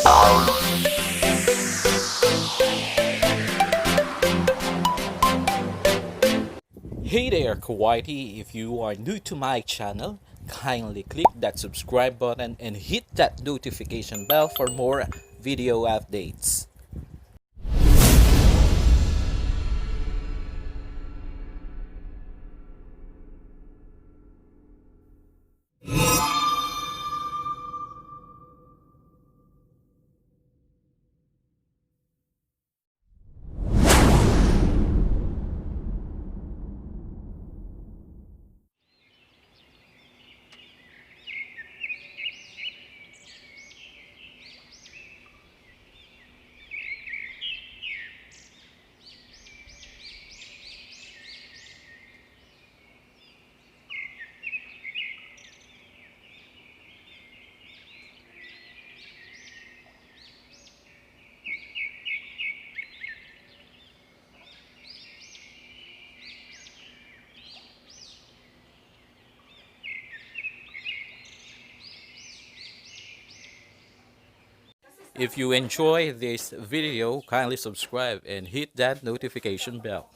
Hey there, Kawaiti. If you are new to my channel, kindly click that subscribe button and hit that notification bell for more video updates. If you enjoy this video, kindly subscribe and hit that notification bell.